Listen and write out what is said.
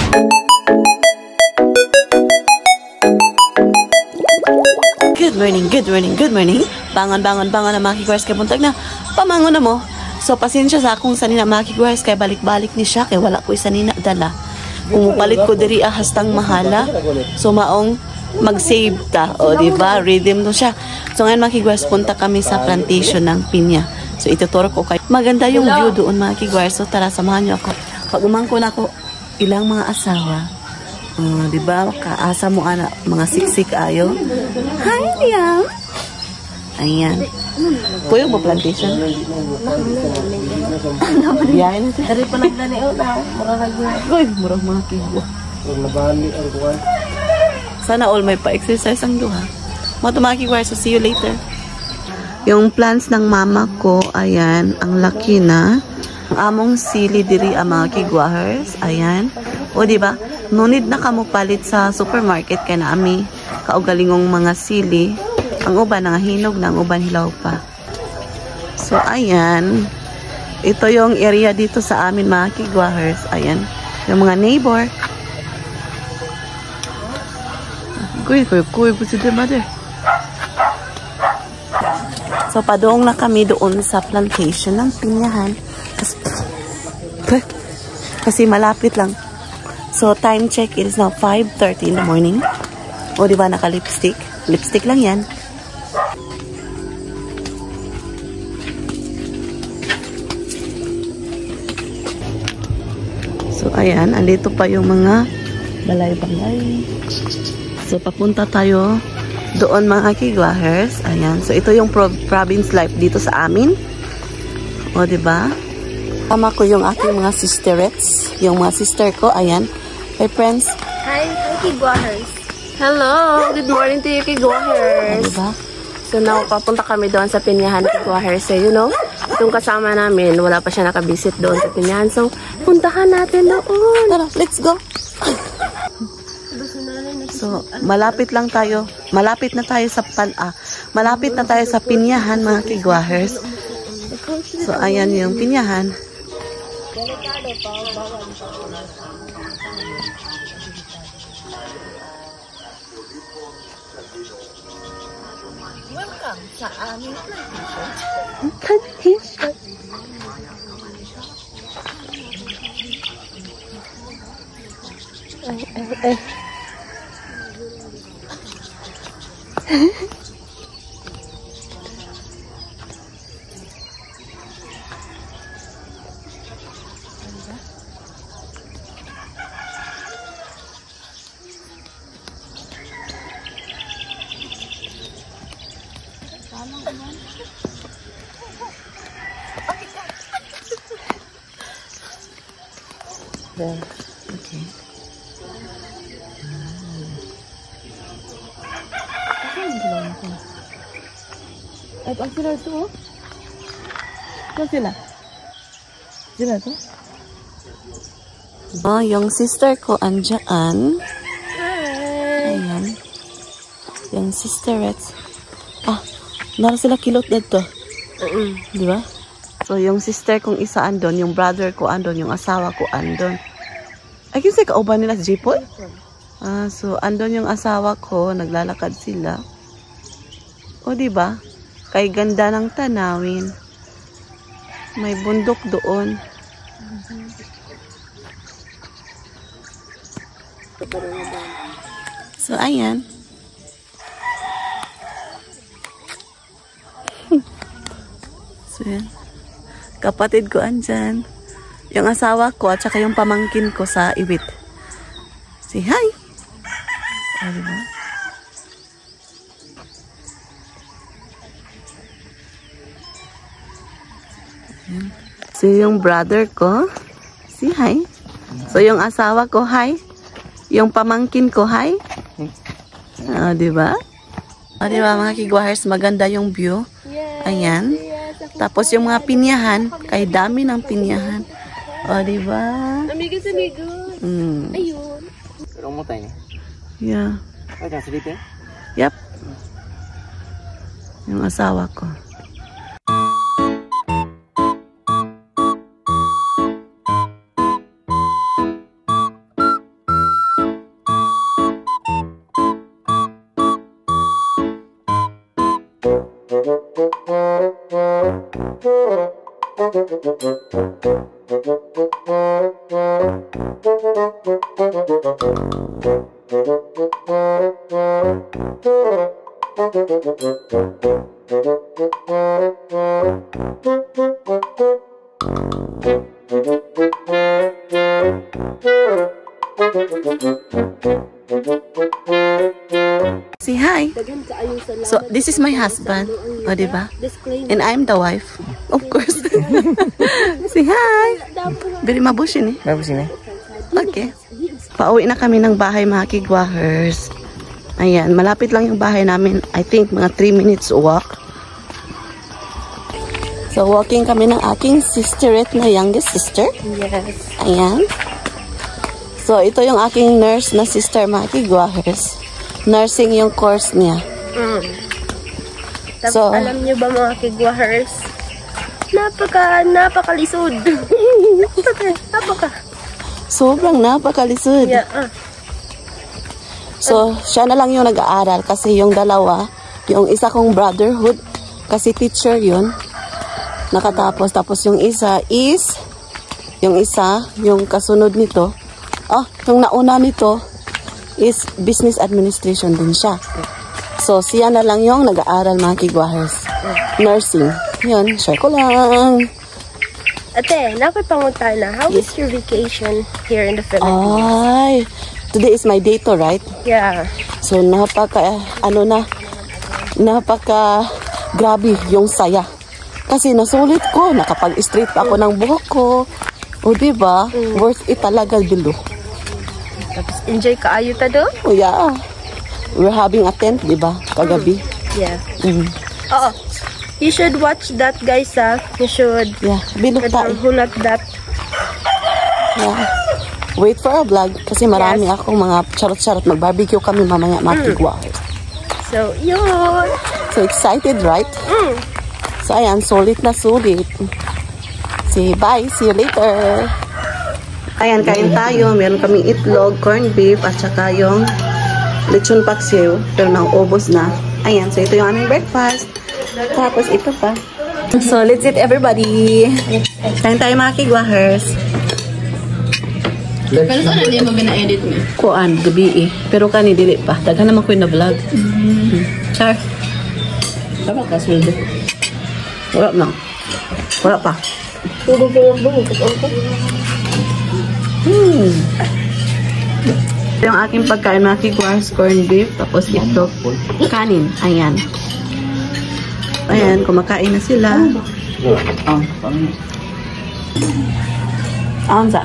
Good morning. Bangon na mga kiguars kay buntag na. Pamangon na mo. So pasensya sa akong sanina mga kiguars kay balik-balik ni siya kay wala ko sanina dala. Umupalit ko diri hastang mahala. So maong mag-save ta. O diba? Rhythm to siya. So ngayon mga kiguars punta kami sa plantation ng pinya. So ituturo ko kayo. Maganda yung view doon mga kiguars. So tara samahan niyo ako. Pag umangko na ako ilang mga asawa. Diba? Kaasa mo anak mga siksik ayo. Hi Liam! Ayan. Puyo mo plantation? Biyahin natin. Dari pa naglaniw na. Murag mga kibo. Sana all may pa-exercise ang duha. Mga tumakigwar, so see you later. Yung plants ng mama ko, ayan, ang laki na. Among sili diri ang mga kigwahers. Ayan. O diba? No need na kamo palit sa supermarket kaya na ami kaugalingong mga sili. Ang uban nangahinog na, ang uban hilaw pa. So, ayan. Ito yung area dito sa amin, mga kigwahers. Ayan. Yung mga neighbor. Kuy po si the mother. So, padoong na kami doon sa plantation ng pinyahan. Kasi malapit lang. So, time check, it is now 5:30 in the morning. O, diba, naka-lipstick? Lipstick lang yan. So, ayan. Andito pa yung mga balay-balay. So, papunta tayo doon mga kigwahers. Ayan. So, ito yung province life dito sa amin. O, diba? Tama ko yung aking mga sisterettes. Yung mga sister ko. Ayan. Hey, friends. Hi, kigwahers. Hello. Good morning to you, kigwahers. O, diba? So now, papunta kami doon sa Pinyahan, kigwahers. So, you know, yung kasama namin, wala pa siya nakabisit doon sa Pinyahan. So, puntahan natin doon. Tara, let's go. So, malapit lang tayo. Malapit na tayo sa malapit na tayo sa Pinyahan, mga kigwahers. So, ayan yung Pinyahan. Welcome sa aming plantation. Ay. There. Okay. Ay, pag sila ito, oh. Saan sila? Sila ito? Oh, yung sister ko andyan. Hi! Ayan. Yung sisterettes. Nara sila kilot dito. Di ba? So, yung sister kong isa andon, yung brother ko andon, yung asawa ko andon. Ay, kasi kauban nila si Jipoy? So, andon yung asawa ko, naglalakad sila. O, diba? Kay ganda ng tanawin. May bundok doon. So, ayan. So, yan. Kapatid ko andyan. Yung asawa ko at saka yung pamangkin ko sa Iwit. Say hi! O, diba? Ayan. So, yung brother ko, say hi. So, yung asawa ko, hi. Yung pamangkin ko, hi. O, diba? O, diba mga kigwahers, maganda yung view. Ayan. Tapos yung mga pinyahan, kay dami ng pinyahan. O, diba? Amigas. Ayun. Pero mo tayo niya? Yeah. Ay, nasa dito eh? Yep. Yung asawa ko. Say hi. So, this is my husband. O, diba? And I'm the wife. Of course. Say hi. Very mabushin eh. Bagus ini. Okay. Pauwi na kami ng bahay, mga kigwahers. Ayan, malapit lang yung bahay namin. I think mga 3 minutes walk. So, walking kami ng aking sisterette na youngest sister. Yes. Ayan. So, ito yung aking nurse na sister, mga kigwahers. Nursing yung course niya. Tapos So, alam niyo ba mga kigwahers? Napakalisod. sobrang napakalisod. Yeah. So, siya na lang yung nag-aaral kasi yung dalawa, yung isa kong brotherhood, kasi teacher yun, nakatapos. Tapos yung isa, yung kasunod nito, yung nauna nito, is business administration din siya. So, siya na lang yung nag-aaral, mga kigwahers. Nursing. Yun, share ko lang. Ate, nakipangon tayo na. How is your vacation here in the Philippines? Ay, today is my day to, right? Yeah. So, grabe yung saya. Kasi nasulit ko, nakapag-straight pa ako ng buhok ko. O, diba? Worth it talaga, Bilo. Tapos enjoy kaayo ta do? Oh, yeah. We're having a tent, diba? Kagabi. Yeah. Oo. You should watch that, guys, You should Yeah, Bilo tayo. hunat that. Yeah. Wait for a vlog kasi marami akong mga charot-charot. Mag-barbecue kami mamaya, mga kigwahers. So, yun. So excited, right? So, ayan, sulit na sulit. Say bye, see you later. Ayan, kain tayo. Meron kaming itlog, corned beef, at saka yung lechon paksiw. Pero naubos na. Ayan, so ito yung aming breakfast. Tapos ito pa. So, let's eat, everybody. Kain tayo, mga kigwahers. Pero sana hindi mo gina-edit mo? Kuan, gabi eh. Pero kani, dili pa. Daghan naman ko yung na-vlog. Char. Dapat ka sweldo. Wala na. Wala pa. Yung aking pagkain, mga kigwahers, corned beef, tapos ito, kanin. Ayan. Ayan, kumakain na sila. Ang sa.